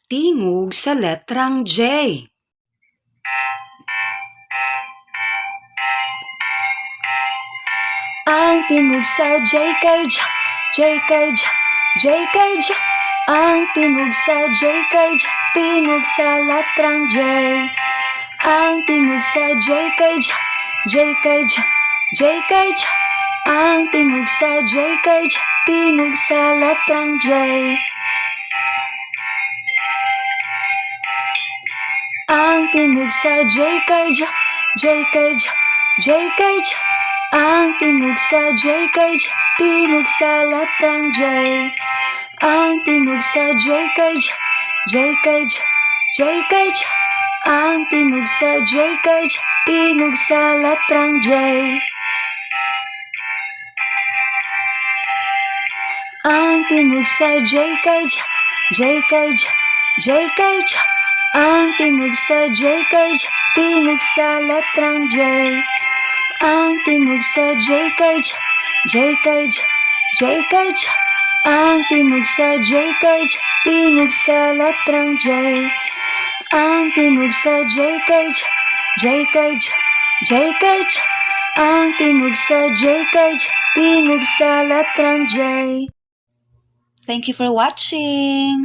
Tingog sa letrang J. Ang tingog sa J kay J, J kay J, J kay J. Ang tingog sa J kay J, tingog sa letrang J. Ang tingog sa J kay J, J kay J, J kay J. Ang tingog sa J kay J, tingog sa letrang J. Ang tingog sa J kay J, J kay J, J kay J. Ang tingog sa J kay J, tingog sa letrang J. Ang tingog sa J kay J, J kay J, J kay J. Ang tingog sa J kay J, tingog sa letrang J. Ang tingog sa J kay J, J kay J, J kay J. Ang tingog sa J kay J, tingog sa letrang J. Ang tingog sa J kay J, J kay J, J kay J. Ang tingog sa J kay J, tingog sa letrang J. Ang tingog sa J kay J, J kay J, J kay J. Ang tingog sa J kay J, tingog sa letrang J. Thank you for watching!